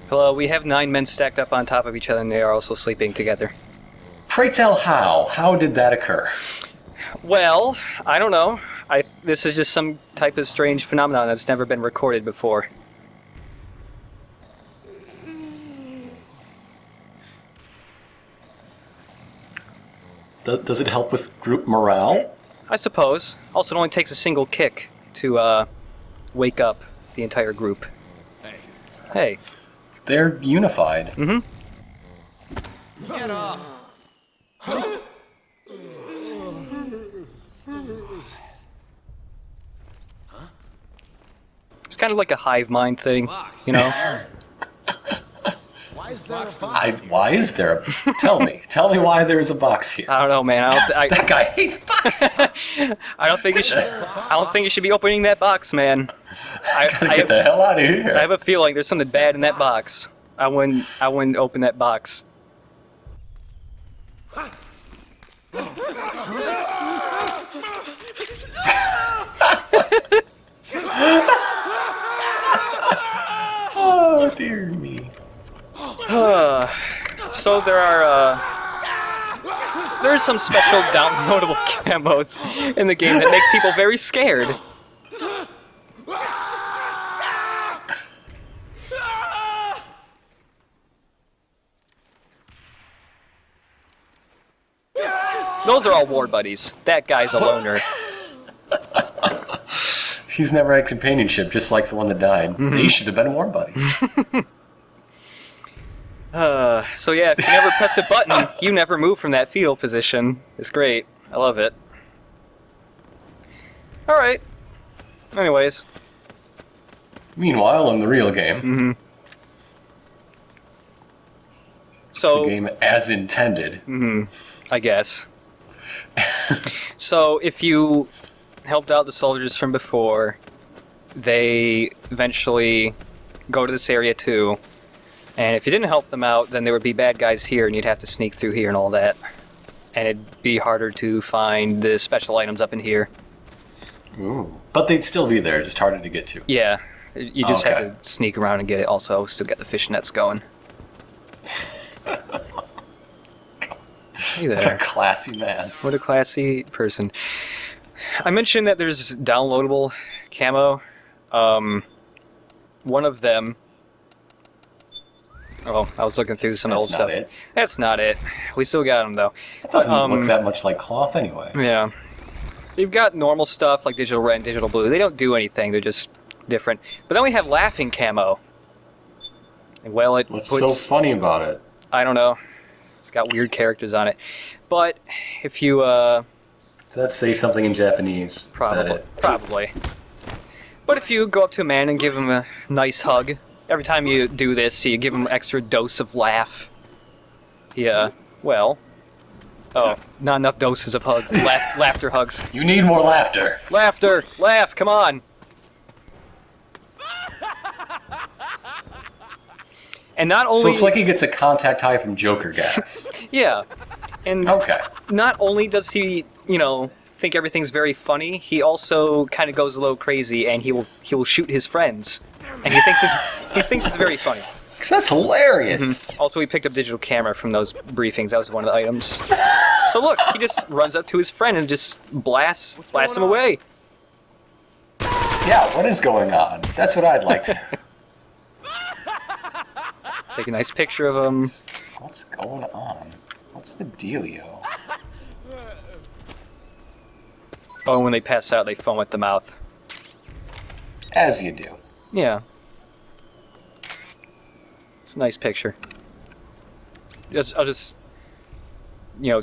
Hello, we have 9 men stacked up on top of each other, and they are also sleeping together. Pray tell how? How did that occur? Well, I don't know. This is just some type of strange phenomenon that's never been recorded before. Does it help with group morale? I suppose. Also, it only takes a single kick to wake up the entire group. Hey. They're unified. Mm-hmm. Get up! It's kind of like a hive mind thing, you know? Why is there a box? Why is there a... Tell me why there's a box here. I don't know, man. That guy hates boxes. I don't think you should be opening that box, man. Gotta get the hell out of here. I have a feeling there's something bad in that box. I wouldn't open that box. Oh dear me. So there's some special downloadable camos in the game that make people very scared. Those are all war buddies. That guy's a loner. He's never had companionship, just like the one that died. Mm-hmm. They should have been war buddies. So yeah, if you never press a button, you never move from that fetal position. It's great. I love it. Alright. Anyways. Meanwhile, in the real game, Mm-hmm. So, the game as intended. I guess. So, if you helped out the soldiers from before, they eventually go to this area too. And if you didn't help them out, then there would be bad guys here, and you'd have to sneak through here and all that. And it'd be harder to find the special items up in here. Ooh. But they'd still be there, just harder to get to. Yeah, you just Okay. have to sneak around and get it. Also, still get the fish nets going. Hey What a there. classy man. What a classy person. I mentioned that there's downloadable camo. One of them... Oh, I was looking through some old That's stuff. not it. That's not it. We still got them, though. It doesn't look that much like cloth anyway. Yeah. You've got normal stuff like digital red and digital blue. They don't do anything. They're just different. But then we have laughing camo. And well, it What's puts... so funny about it? I don't know. It's got weird characters on it. But if you... Does that say something in Japanese? Probably. Is that it? Probably. But if you go up to a man and give him a nice hug, every time you do this, you give him an extra dose of laugh. Yeah, well... Oh, not enough doses of hugs. Laughter hugs. You need more laughter. Laughter! Laugh, come on! And not only... So it's like he gets a contact high from Joker gas. Yeah. And Okay. not only does he, think everything's very funny, he also kind of goes a little crazy, and he will shoot his friends. And he thinks it's very funny. 'Cause that's hilarious. Also, we picked up digital camera from those briefings. That was one of the items. So look, he just runs up to his friend and just blasts him away. Yeah, what is going on? That's what I'd like to... Take a nice picture of him. What's going on? What's the dealio? Oh, and when they pass out, they foam at the mouth. As you do. Yeah. It's a nice picture. I'll just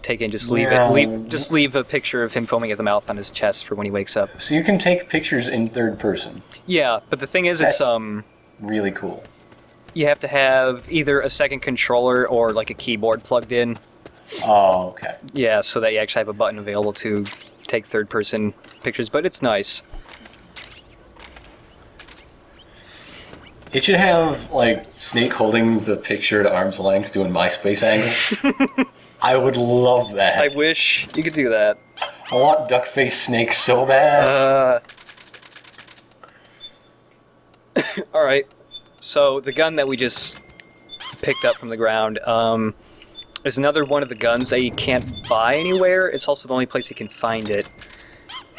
take it and just leave it. Just leave a picture of him foaming at the mouth on his chest for when he wakes up. So you can take pictures in third person. Yeah, but the thing is, That's it's really cool. you have to have either a second controller or like a keyboard plugged in. Oh, okay. Yeah, so that you actually have a button available to take third person pictures, but it's nice. It should have, like, Snake holding the picture at arm's length doing MySpace angles. I would love that. I wish you could do that. I want Duckface Snake so bad. Alright. So, the gun that we just picked up from the ground. There's another one of the guns that you can't buy anywhere. It's also the only place you can find it.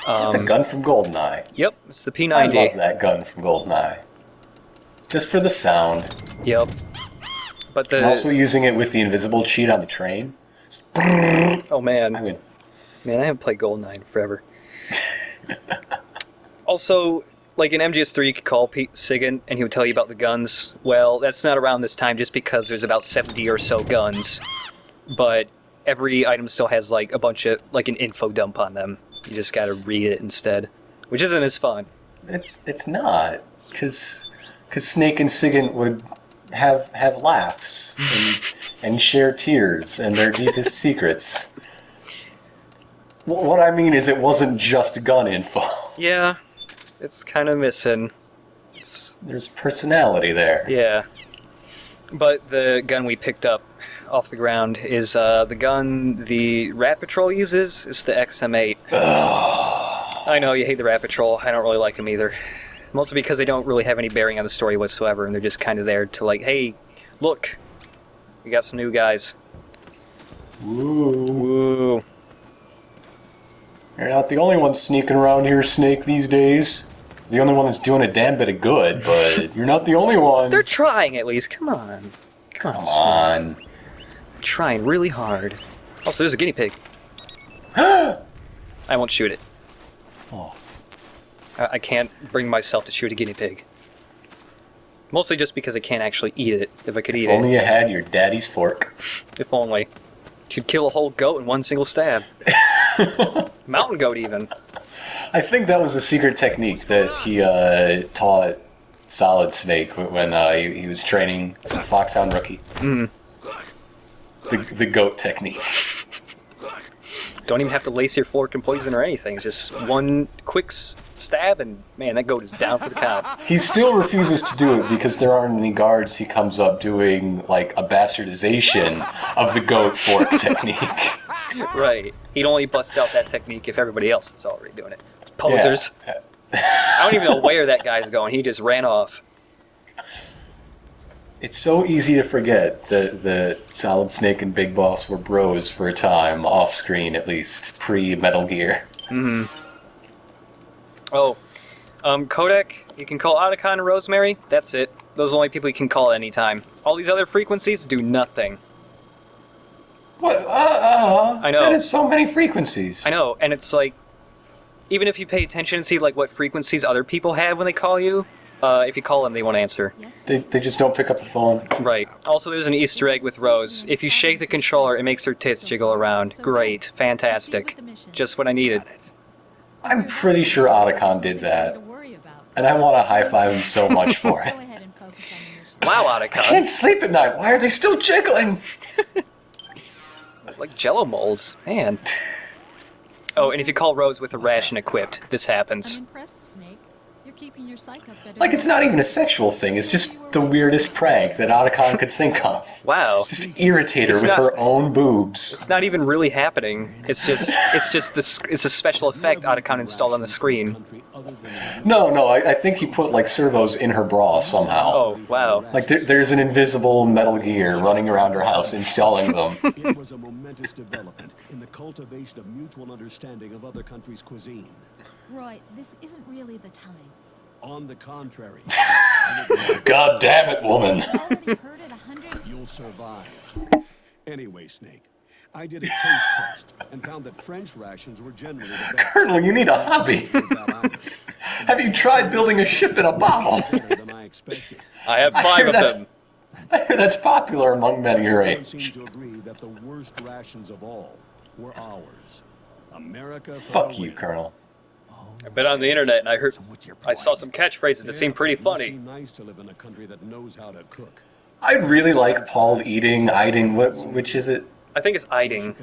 It's a gun from GoldenEye. Yep, it's the P90. I love that gun from GoldenEye. Just for the sound. Yep. But I'm also using it with the invisible cheat on the train. Oh man. I mean, Man, I haven't played GoldenEye in forever. Also, like in MGS3, you could call Sigan and he would tell you about the guns. Well, that's not around this time just because there's about 70 or so guns. But every item still has like a bunch of, like an info dump on them. You just gotta read it instead. Which isn't as fun. it's not. Because Snake and Sigan would have laughs and share tears and their deepest secrets. What I mean is it wasn't just gun info. Yeah, it's kind of missing. There's personality there. Yeah. But the gun we picked up off the ground is the gun the Rat Patrol uses. It's the XM8. I know, you hate the Rat Patrol. I don't really like them either. Mostly because they don't really have any bearing on the story whatsoever, and they're just kind of there to like, hey, look, we got some new guys. Woo. Woo. You're not the only one sneaking around here, Snake, these days. The only one that's doing a damn bit of good, but you're not the only one. They're trying at least. Come on. Come on. Snake. Trying really hard. Also, there's a guinea pig. Oh. I won't shoot it. I can't bring myself to shoot a guinea pig. Mostly just because I can't actually eat it. If I could eat If it. only you had your daddy's fork. If only. Could kill a whole goat in one single stab. Mountain goat, even. I think that was a secret technique that he taught Solid Snake when he was training as a Foxhound rookie. Mm. The goat technique. Don't even have to lace your fork in poison or anything. It's just one quick stab, and man, that goat is down for the count. He still refuses to do it because there aren't any guards. He comes up doing like a bastardization of the goat fork technique. Right. He'd only bust out that technique if everybody else was already doing it. Posers. Yeah. I don't even know where that guy's going. He just ran off. It's so easy to forget that the Solid Snake and Big Boss were bros for a time, off screen at least, pre-Metal Gear. Mm-hmm. Oh, Kodak, you can call Otacon and Rosemary. That's it. Those are the only people you can call at any time. All these other frequencies do nothing. What? I know. That is so many frequencies. I know, and it's like, even if you pay attention and see like what frequencies other people have when they call you, if you call them, they won't answer. They just don't pick up the phone. Right. Also, there's an Easter egg with Rose. If you shake the controller, it makes her tits jiggle around. Great. Fantastic. Just what I needed. I'm pretty sure Otacon did that. And I want to high-five him so much for it. Wow, I Otacon. can't sleep at night. Why are they still jiggling? Like Jello molds. Man. Oh, and if you call Rose with a ration equipped, this happens. Like, it's not even a sexual thing. It's just the weirdest prank that Otacon could think of. Wow. Just irritate her It's with not- her own boobs. It's not even really happening. It's just it's a special effect Otacon installed on the screen. No, I think he put, like, servos in her bra somehow. Oh, wow. Like, there's an invisible Metal Gear running around her house installing them. It was a momentous development in the cultivation of mutual understanding of other countries' cuisine. Roy, this isn't really the time. On the contrary, God damn it, woman. I've already heard it 100. you'll survive. Anyway, Snake, I did a taste test and found that French rations were generally the best. Colonel, you need a hobby. Have you tried building a ship in a bottle? Better than I expected. I have I 5 hear of that's- them. I hear that's popular among men your Everyone age. seemed to agree that the worst rations of all were ours. America. for Fuck the you, win. Colonel. I've been on the internet and So what's your I saw point? some catchphrases that seem pretty It must funny. be nice to live in a country that knows how to cook. I'd really like Paul eating, which is it? I think it's Iding.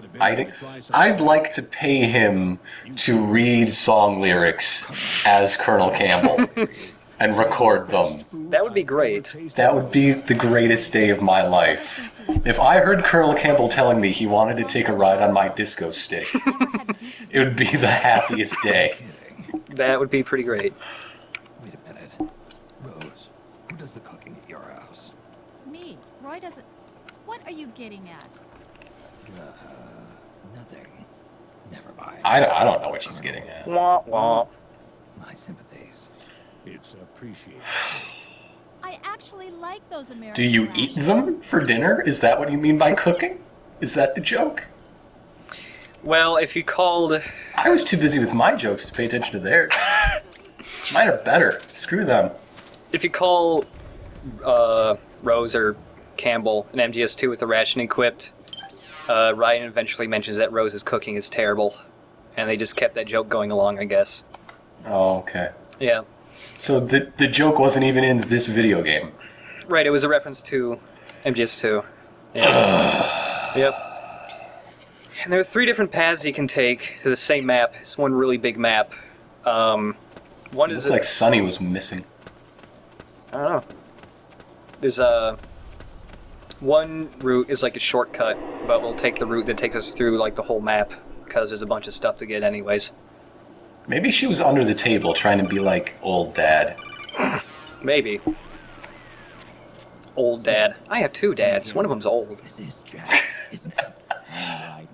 I'd like to pay him to read song lyrics as Colonel Campbell and record them. That would be great. That would be the greatest day of my life. If I heard Colonel Campbell telling me he wanted to take a ride on my disco stick, it would be the happiest day. That would be pretty great. Wait a minute. Rose, who does the cooking at your house? Me. Roy doesn't... What are you getting at? Nothing. Never mind. I don't know what she's getting at. Wah, wah. My sympathies. It's appreciated. I actually like those American Do you eat rations. them for dinner? Is that what you mean by cooking? Is that the joke? Well, if you called... I was too busy with my jokes to pay attention to theirs. Mine are better. Screw them. If you call Rose or Campbell an MGS2 with a ration equipped, Ryan eventually mentions that Rose's cooking is terrible. And they just kept that joke going along, I guess. Oh, okay. Yeah. So the joke wasn't even in this video game. Right, it was a reference to MGS2. Yeah. Yep. And there are 3 different paths you can take to the same map. It's one really big map. One It is looked like Sunny was missing. I don't know. There's one route is like a shortcut, but we'll take the route that takes us through like the whole map because there's a bunch of stuff to get anyways. Maybe she was under the table trying to be like old dad. Maybe. Old dad. I have 2 dads. One of them's old. This is Jack, isn't it? Right.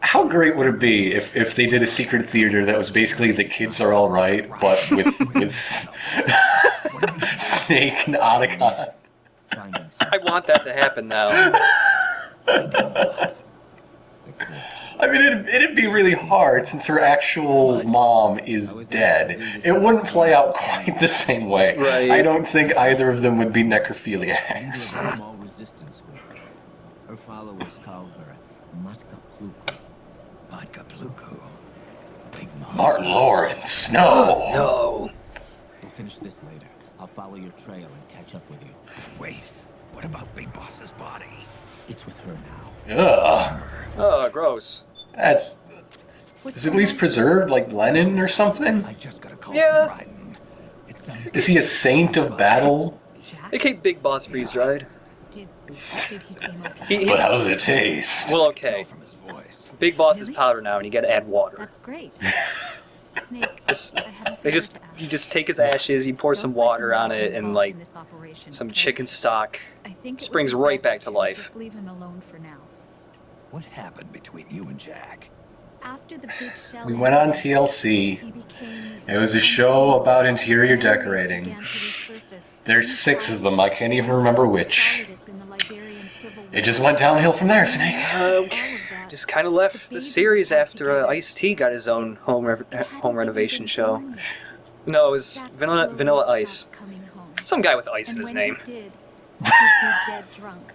How great would it be if they did a secret theater that was basically The Kids Are All Right, but with Snake and Otacon? Finding I want that to happen now. what? I mean, it'd be really hard since her actual mom is dead. It wouldn't play out quite the same way. Right. I don't think either of them would be necrophiliacs. Small resistance group. Her followers call her Matka Pluko. Matka Pluko. Big Mom. Martin Lawrence, no. No. We'll finish this later. I'll follow your trail and catch up with you. Wait, what about Big Boss's body? It's with her now. Ugh. Oh, gross. That's... Is it at least preserved, like Lenin or something? I just got a call Yeah. from Ryden. It sounds Is he a saint of battle? Jack, They keep Big Boss freeze dried. did he seem okay? But how does it taste? Well, okay. from his voice. Big Boss is Really? powder now, and you gotta add water. That's great. Snake, Just- I have a They favor just to ask. you just take his ashes, you pour some Don't let water him on get it, and involved like in this operation, some okay? chicken stock. I think it springs would be right best back to life. Just leave him alone for now. What happened between you and Jack? After the big shell We went on incident, TLC. he became It was a show unstable. about interior Memories decorating. began to resurface. There's 6 of them. I can't even remember which. Cowardice in the Liberian Civil It just went downhill from there, Snake. War. All of that. Just kind of left the series after Ice-T got his own home renovation show. No, it was Jack Vanilla slowly Ice. stopped coming home. Some guy with ice in And his when name. he did, he'd be dead drunk.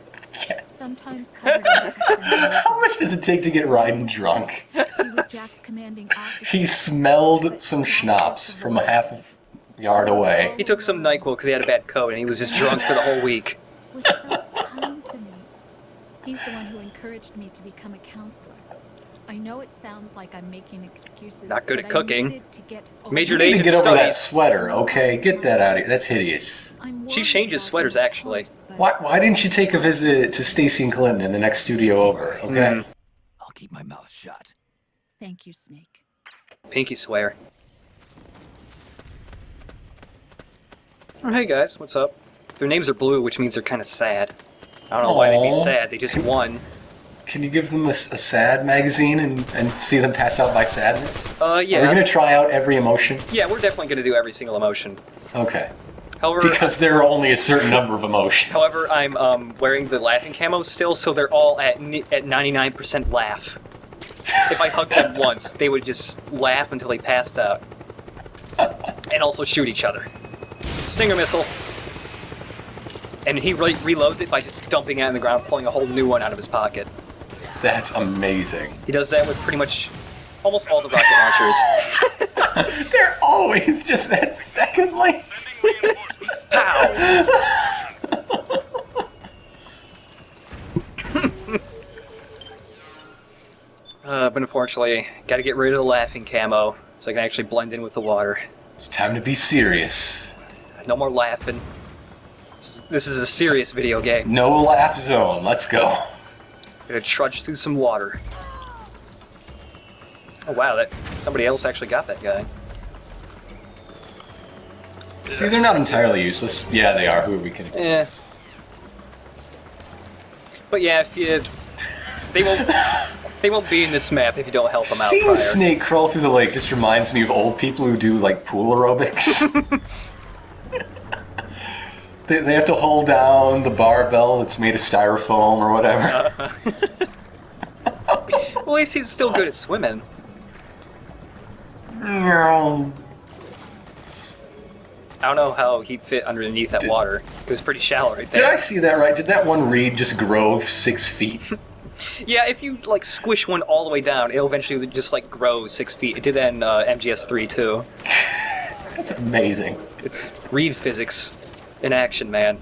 Yes. Sometimes covered in cuts and How bruises. much does it take to get Ryden drunk? He was Jack's commanding officer. He smelled some schnapps from a half a yard away. He took some NyQuil because he had a bad coat, and he was just drunk for the whole week. Was so kind to me. He's the one who encouraged me to become a counselor. I know it sounds like I'm making excuses. Not good but at I cooking. needed to get Majored You in need to Asian get over that studies. sweater, okay? Get that out of here. That's hideous. I'm She worried changes about sweaters, him, of actually. course, but Why didn't you take a visit to Stacy and Clinton in the next studio over, okay? Mm. I'll keep my mouth shut. Thank you, Snake. Pinky swear. Oh, hey guys, what's up? Their names are blue, which means they're kind of sad. I don't know why they'd be Aw. sad. They just won. Can you give them a sad magazine and see them pass out by sadness? Yeah. Are we gonna try out every emotion? Yeah, we're definitely gonna do every single emotion. Okay. However, Because there are only a certain number of emotions. however, I'm wearing the laughing camos still, so they're all at 99% laugh. If I hugged them once, they would just laugh until they passed out, and also shoot each other. Stinger missile. And he reloads it by just dumping it on the ground, pulling a whole new one out of his pocket. That's amazing. He does that with pretty much almost all the rocket launchers. They're always just that second lane. Pow! But unfortunately, gotta get rid of the laughing camo so I can actually blend in with the water. It's time to be serious. No more laughing. This is a serious video game. No laugh zone. Let's go. Gonna trudge through some water. Oh wow, that somebody else actually got that guy. See, they're not entirely useless. Yeah, they are. Who are we kidding? Eh. But yeah, if you... They won't be in this map if you don't help them out Seeing prior. Snake crawl through the lake just reminds me of old people who do, like, pool aerobics. They have to hold down the barbell that's made of styrofoam or whatever. Well, at least he's still good at swimming. I don't know how he'd fit underneath that water. It was pretty shallow right there. Did I see that right? Did that one reed just grow 6 feet? Yeah, if you like squish one all the way down, it'll eventually just like grow 6 feet. It did that in MGS3 too. That's amazing. It's reed physics in action, man.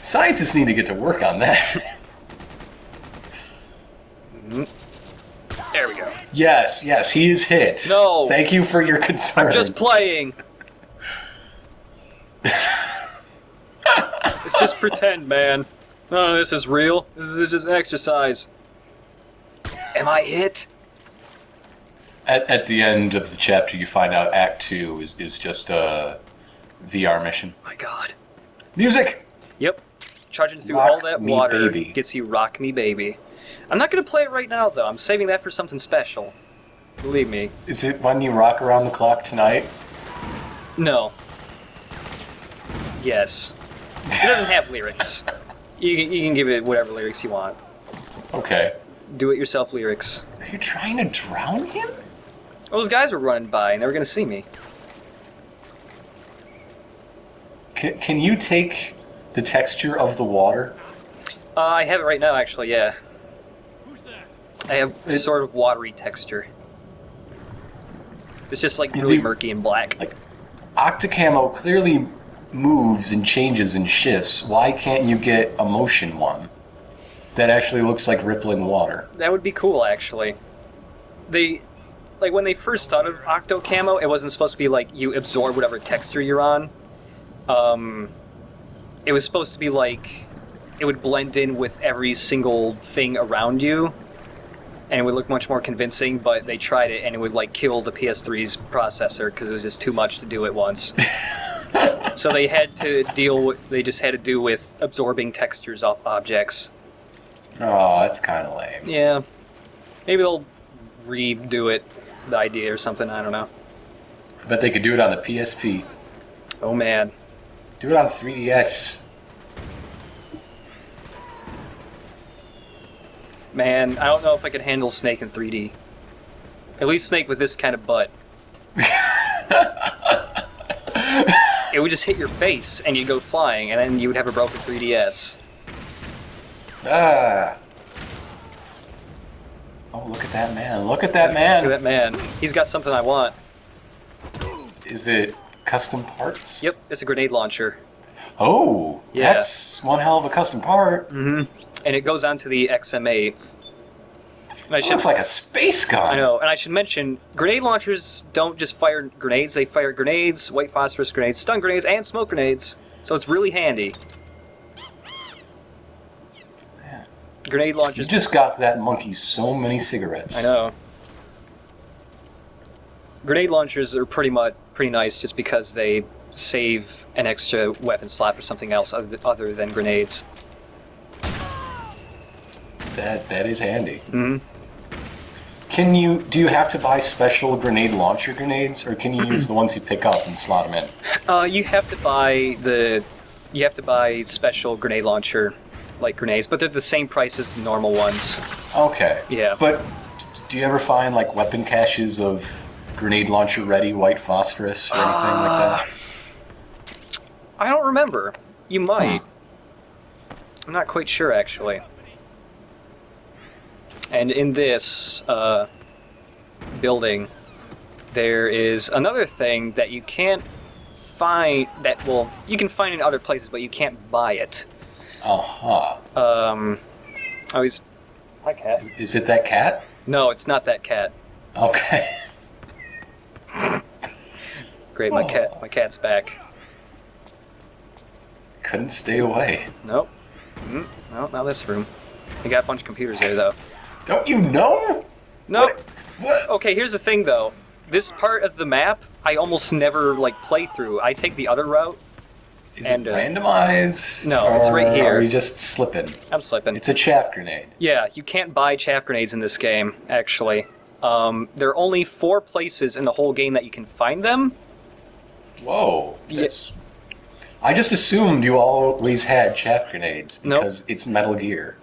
Scientists need to get to work on that. There we go. Yes, he is hit. No. Thank you for your concern. I'm just playing. It's just pretend, man. No, this is real. This is just an exercise. Am I hit? At the end of the chapter, you find out Act 2 is just a VR mission. My God. Music! Yep. Charging through Rock all that Me water Baby. gets you Rock Me Baby. I'm not going to play it right now, though. I'm saving that for something special. Believe me. Is it when you rock around the clock tonight? No. Yes. It doesn't have lyrics. You can give it whatever lyrics you want. Okay. Do-it-yourself lyrics. Are you trying to drown him? Well, those guys were running by, and they were going to see me. Can you take the texture of the water? I have it right now, actually, yeah. I have sort of watery texture. It's just like really murky and black. Like, Octocamo clearly moves and changes and shifts. Why can't you get a motion one that actually looks like rippling water? That would be cool, actually. Like when they first thought of Octo Camo, it wasn't supposed to be like you absorb whatever texture you're on. It was supposed to be like it would blend in with every single thing around you, and it would look much more convincing. But they tried it, and it would like kill the PS3's processor because it was just too much to do at once. So they had to they just had to do with absorbing textures off objects. Oh, that's kind of lame. Yeah, maybe they'll redo it, the idea or something. I don't know. I bet they could do it on the PSP. Oh man. Do it on 3DS. Man, I don't know if I could handle Snake in 3D. At least Snake with this kind of butt. It would just hit your face and you'd go flying, and then you would have a broken 3DS. Ah. Oh, look at that man. Look at that man. Look at that man. He's got something I want. Is it custom parts? Yep, it's a grenade launcher. Oh, Yeah. that's one hell of a custom part. Mm-hmm. And it goes onto the XM8. And It looks like a space gun. I know, and I should mention, grenade launchers don't just fire grenades, they fire grenades, white phosphorus grenades, stun grenades, and smoke grenades. So it's really handy. Man. Grenade You launchers... just got that monkey so many cigarettes. I know. Grenade launchers are pretty nice just because they save an extra weapon slot for something else other than grenades. That is handy. Mm-hmm. Do you have to buy special grenade launcher grenades, or can you use the ones you pick up and slot them in? You have to buy special grenade launcher like grenades, but they're the same price as the normal ones. Okay. Yeah. But do you ever find like weapon caches of grenade launcher ready white phosphorus or anything like that? I don't remember. You might. I'm not quite sure actually. And in this building, there is another thing that you can't find. You can find in other places, but you can't buy it. Uh-huh. Hi, cat. Is it that cat? No, it's not that cat. Okay. Great, my cat's back. Couldn't stay away. Nope. No, not this room. You got a bunch of computers there, though. Don't you know? No. What? Okay, here's the thing, though. This part of the map, I almost never, play through. I take the other route. Is And, it randomized? no, it's right or here. Are you just slipping? I'm slipping. It's a chaff grenade. Yeah, you can't buy chaff grenades in this game, actually. There are only 4 places in the whole game that you can find them. Whoa. That's... I just assumed you always had chaff grenades because it's Metal Gear.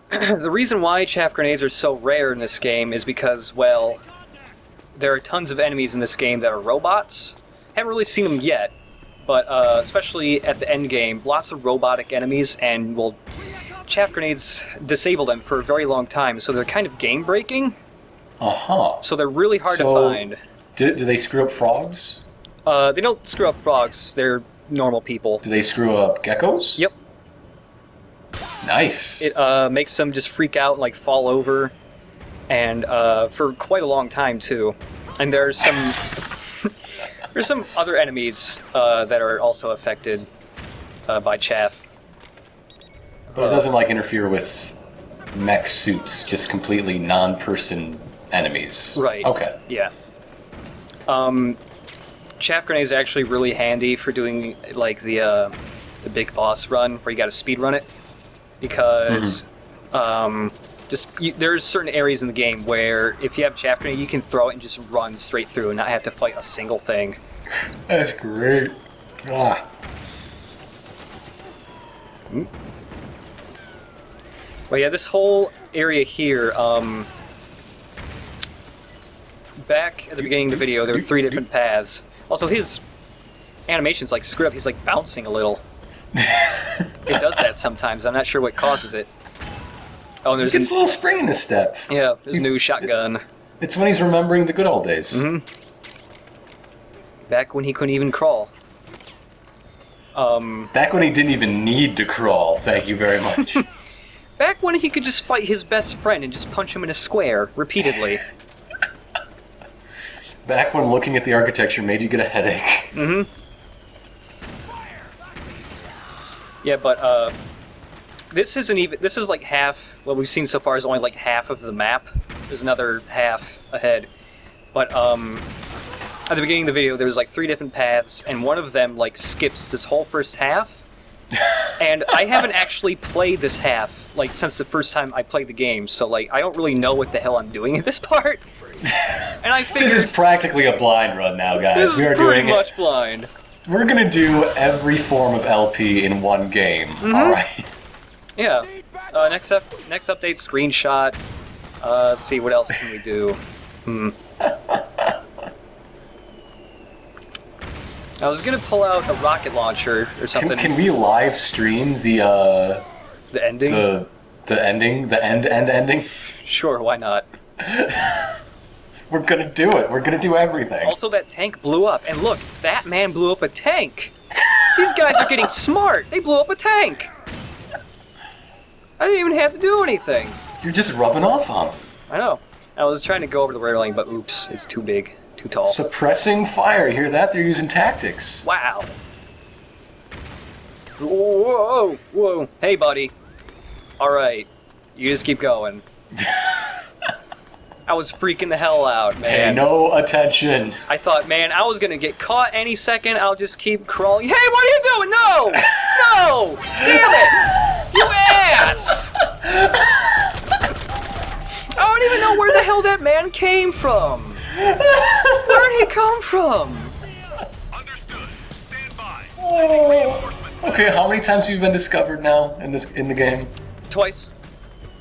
The reason why chaff grenades are so rare in this game is because, well, there are tons of enemies in this game that are robots. Haven't really seen them yet, but especially at the end game, lots of robotic enemies, and, well, chaff grenades disable them for a very long time, so they're kind of game-breaking. Uh-huh. So they're really hard to find. Do they screw up frogs? They don't screw up frogs. They're normal people. Do they screw up geckos? Yep. Nice. It makes them just freak out and like fall over, and for quite a long time too. And there's some other enemies that are also affected by chaff. But it doesn't like interfere with mech suits, just completely non-person enemies. Right. Okay. Yeah. Chaff grenade is actually really handy for doing like the big boss run where you got to speed run it, because there's certain areas in the game where if you have chaff grenade, you can throw it and just run straight through and not have to fight a single thing. That's great. Ah. Well, yeah, this whole area here, back at the beginning of the video, there were 3 different paths. Also, his animation's like screwed up. He's like bouncing a little. It does that sometimes. I'm not sure what causes it. Oh, and there's He gets a little spring in his step. yeah, there's a new shotgun. It's when he's remembering the good old days. Mm-hmm. Back when he couldn't even crawl. Back when he didn't even need to crawl, thank you very much. Back when he could just fight his best friend and just punch him in a square repeatedly. Back when looking at the architecture made you get a headache. Mm-hmm. Yeah, but this isn't even. This is like half. What we've seen so far is only like half of the map. There's another half ahead. But at the beginning of the video, there was like 3 different paths, and one of them like skips this whole first half. And I haven't actually played this half like since the first time I played the game, so like I don't really know what the hell I'm doing at this part. And I figured This is practically a blind run now, guys. this is We are pretty doing much blind. We're gonna do every form of LP in one game. Alright. Yeah. Next update, screenshot. Let's see, what else can we do? I was gonna pull out a rocket launcher or something. Can we live stream the ending? the ending? The ending? Sure, why not? We're gonna do it. We're gonna do everything. Also, that tank blew up, and look, that man blew up a tank. These guys are getting smart. They blew up a tank. I didn't even have to do anything. You're just rubbing off on them. I know. I was trying to go over the railing, but oops, it's too big, too tall. Suppressing fire. You hear that? They're using tactics. Wow. Whoa, whoa. Hey, buddy. All right, you just keep going. I was freaking the hell out, man. Pay no attention. I thought, man, I was gonna get caught any second. I'll just keep crawling. Hey, what are you doing? No! No! Damn it! You ass! I don't even know where the hell that man came from. Where did he come from? Understood. Stand by. Okay, how many times have you been discovered now in the game? Twice.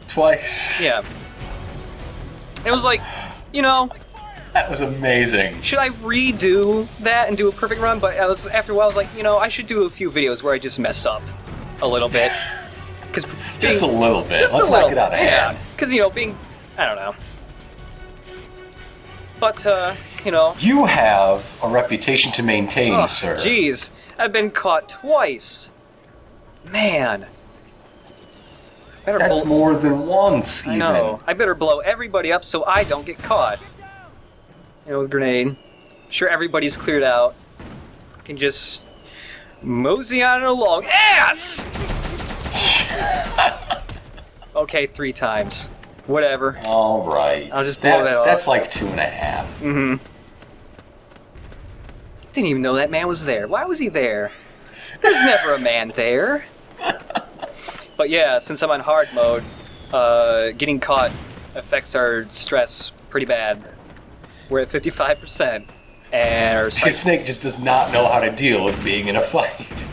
Twice. Yeah. It was like, you know, That was amazing. should I redo that and do a perfect run? But after a while, I was like, you know, I should do a few videos where I just mess up a little bit. Cause Just a little bit. just Let's a not little get out of bit, hand. Because, you know, I don't know. But, you know. You have a reputation to maintain, Oh, sir. jeez. I've been caught twice. Man. That's more than once, I even. know. I better blow everybody up so I don't get caught. You know, with a grenade. Sure, everybody's cleared out. Can just mosey on along. Ass! Okay, 3 times. Whatever. All right. I'll just blow that off. That's like 2.5. Mm-hmm. Didn't even know that man was there. Why was he there? There's never a man there. But yeah, since I'm on hard mode, getting caught affects our stress pretty bad. We're at 55%, and our Because Snake just does not know how to deal with being in a fight.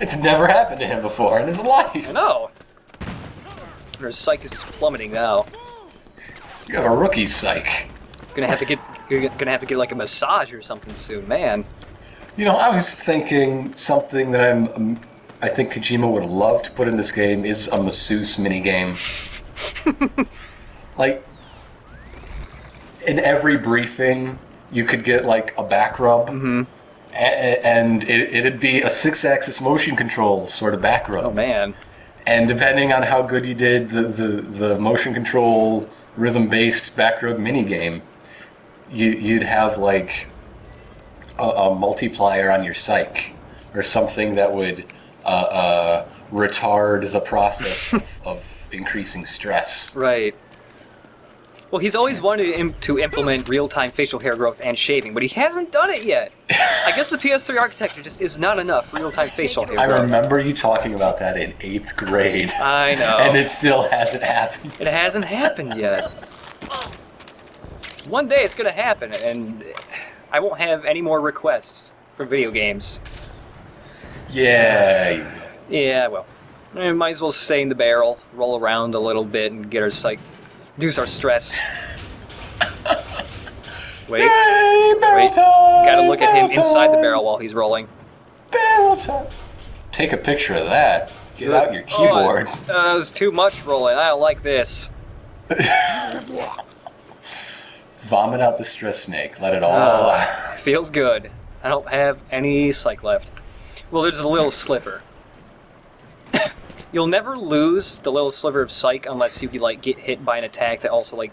It's never happened to him before in his life. I know. Our psych is just plummeting now. You have a rookie psych. You're gonna have to get like a massage or something soon, man. You know, I was thinking something that I think Kojima would love to put in this game is a masseuse minigame. Like, in every briefing, you could get like a back rub, and it'd be a 6-axis motion control sort of back rub. Oh man. And depending on how good you did the motion control rhythm-based back rub minigame, you'd have like a multiplier on your psych, or something that would retard the process of increasing stress. Right. Well, he's always wanted to implement real-time facial hair growth and shaving, but he hasn't done it yet. I guess the PS3 architecture just is not enough real-time facial hair I growth. remember you talking about that in 8th grade. I know. And it still hasn't happened. It hasn't happened yet. One day it's gonna happen, and I won't have any more requests for video games. Yeah, you will. Yeah, well, we might as well stay in the barrel, roll around a little bit, and get our psych, reduce our stress. Wait, Yay, barrel wait, time, gotta look at him barrel inside the time, barrel while he's rolling. Barrel time. Take a picture of that. Get out your keyboard. Oh, there's too much rolling. I don't like this. Vomit out the stress snake. Let it all out. Feels good. I don't have any psych left. Well, there's a little sliver. You'll never lose the little sliver of psych unless you like get hit by an attack that also like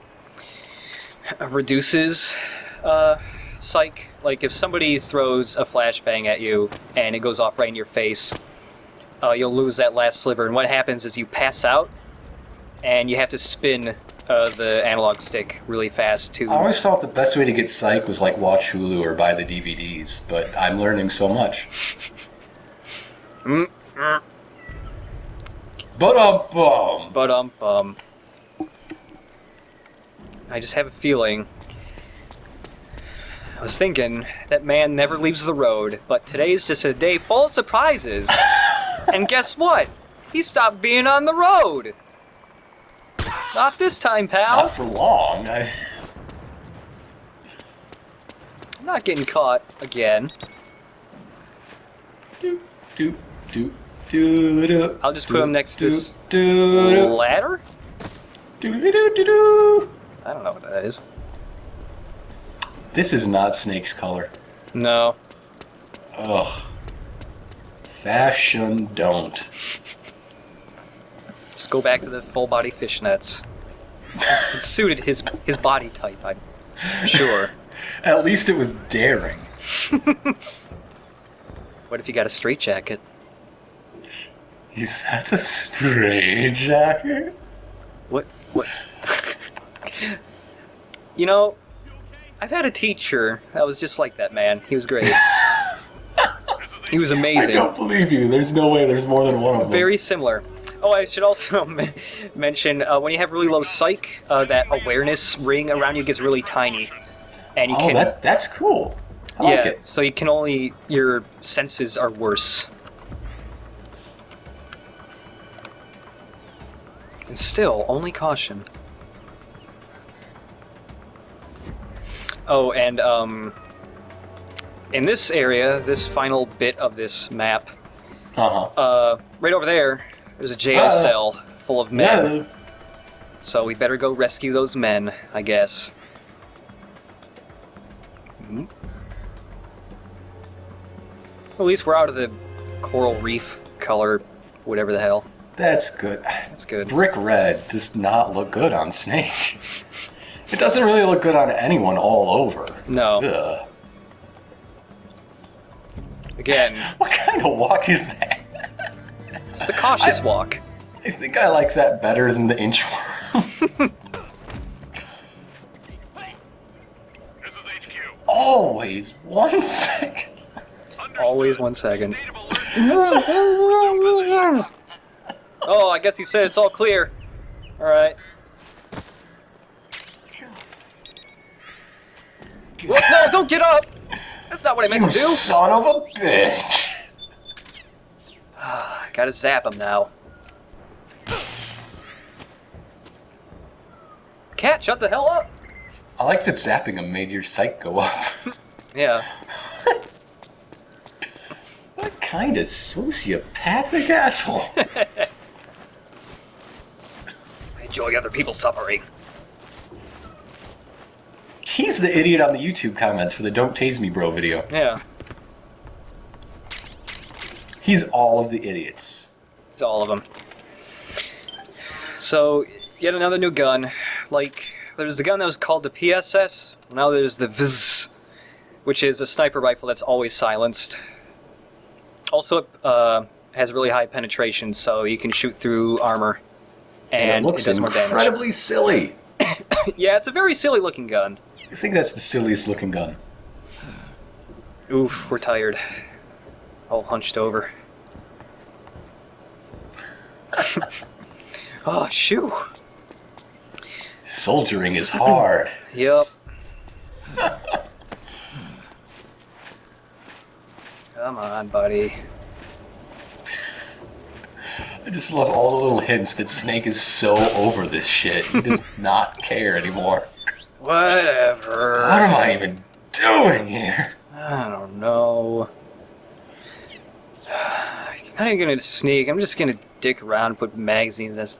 reduces psych. Like if somebody throws a flashbang at you and it goes off right in your face, you'll lose that last sliver. And what happens is you pass out, and you have to spin the analog stick really fast to. I always thought the best way to get psych was like watch Hulu or buy the DVDs, but I'm learning so much. But I just have a feeling. I was thinking that man never leaves the road, but today's just a day full of surprises. And guess what? He stopped being on the road. Not this time, pal. Not for long. I'm not getting caught again. I'll just put him next to this ladder? I don't know what that is. This is not Snake's color. No. Ugh. Fashion don't. Just go back to the full body fishnets. It suited his body type, I'm sure. At least it was daring. What if you got a straitjacket? Is that a stray jacket? What? You know, I've had a teacher that was just like that, man. He was great. He was I amazing. don't believe you. There's no way there's more than one of them. Very similar. Oh, I should also mention, when you have really low psych, that awareness ring around you gets really tiny. And you can... that's cool. I yeah, like it. so you can only... Your senses are worse. And still, only caution. Oh, and, in this area, this final bit of this map, right over there, there's a jail cell full of men. Yeah. So we better go rescue those men, I guess. Mm-hmm. At least we're out of the coral reef color, whatever the hell. That's good. That's good. Brick red does not look good on Snake. It doesn't really look good on anyone all over. No. Ugh. Again, What kind of walk is that? it's the cautious walk. I think I like that better than the inchworm. This is HQ. Always 1 second. Always 1 second. Native alert. Oh, I guess he said it's all clear. Alright. What? No, don't get up! That's not what I meant You to do! son of a bitch! Gotta zap him now. Cat, shut the hell up! I like that zapping him made your psych go up. Yeah. What kind of sociopathic asshole? I enjoy other people's suffering. He's the idiot on the YouTube comments for the Don't Tase Me Bro video. Yeah. He's all of the idiots. It's all of them. So, yet another new gun. Like, there's the gun that was called the PSS. Now there's the VZ, which is a sniper rifle that's always silenced. Also, it has really high penetration, so you can shoot through armor. And it looks does more damage. incredibly silly. Yeah, it's a very silly looking gun. I think that's the silliest looking gun. Oof, we're tired. All hunched over. Oh, shoo. Soldiering is hard. Yep. Come on, buddy. I just love all the little hints that Snake is so over this shit. He does not care anymore. Whatever. What am I even doing here? I don't know. I'm not even gonna sneak. I'm just gonna dick around and put magazines as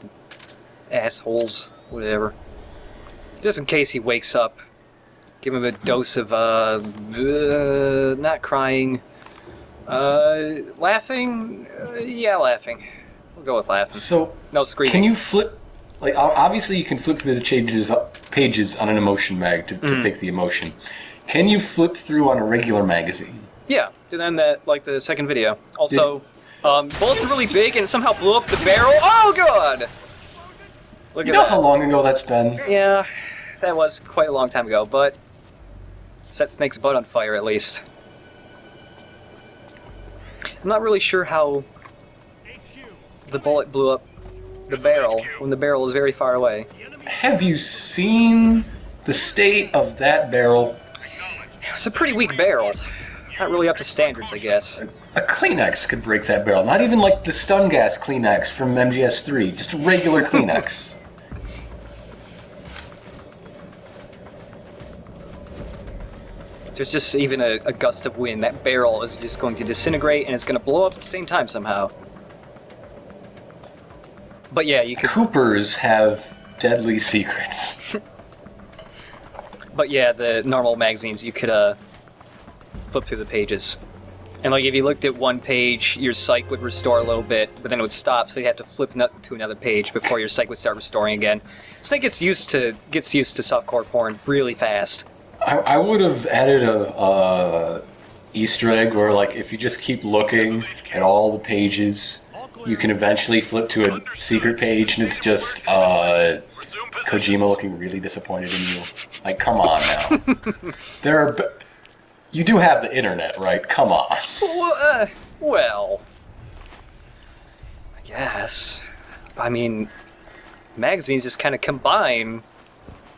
assholes. Whatever. Just in case he wakes up. Give him a dose of, not crying. Laughing? Yeah, laughing. We'll go with laughing. So, No screaming. can you flip... Like, obviously you can flip through the pages on an emotion mag to pick the emotion. Can you flip through on a regular magazine? Yeah, did end that, like, the second video. Also, bullets are really big and it somehow blew up the barrel. Oh, God! Look You at know that. how long ago that's been? Yeah, that was quite a long time ago, but set Snake's butt on fire at least. I'm not really sure how the bullet blew up the barrel when the barrel is very far away. Have you seen the state of that barrel? It's a pretty weak barrel. Not really up to standards, I guess. A Kleenex could break that barrel. Not even like the stun gas Kleenex from MGS3. Just a regular Kleenex. There's just even a gust of wind. That barrel is just going to disintegrate and it's going to blow up at the same time somehow. But yeah, you could... Coopers have deadly secrets. But yeah, the normal magazines, you could flip through the pages. And like if you looked at one page, your psych would restore a little bit, but then it would stop, so you have to flip to another page before your psych would start restoring again. Snake gets used to softcore porn really fast. I would have added a Easter egg where, like, if you just keep looking at all the pages, you can eventually flip to a secret page, and it's just Kojima looking really disappointed in you. Like, come on now. You do have the internet, right? Come on. Well, I guess. I mean, magazines just kind of combine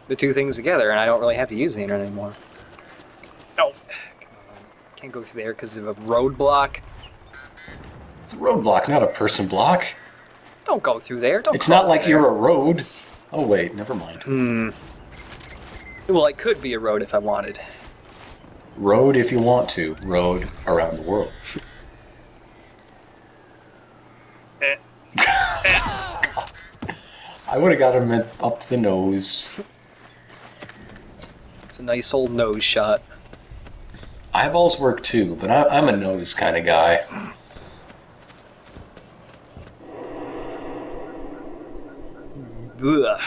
the two things together, and I don't really have to use the internet anymore. Oh, come on. Can't go through there because of a roadblock. It's a roadblock, not a person block. Don't go through there. Don't. It's go not like there. you're a road. Oh wait, never mind. Well, it could be a road if I wanted. Road if you want to. Road around the world. I would have got him up the nose. It's a nice old nose shot. Eyeballs work too, but I'm a nose kind of guy. Ugh.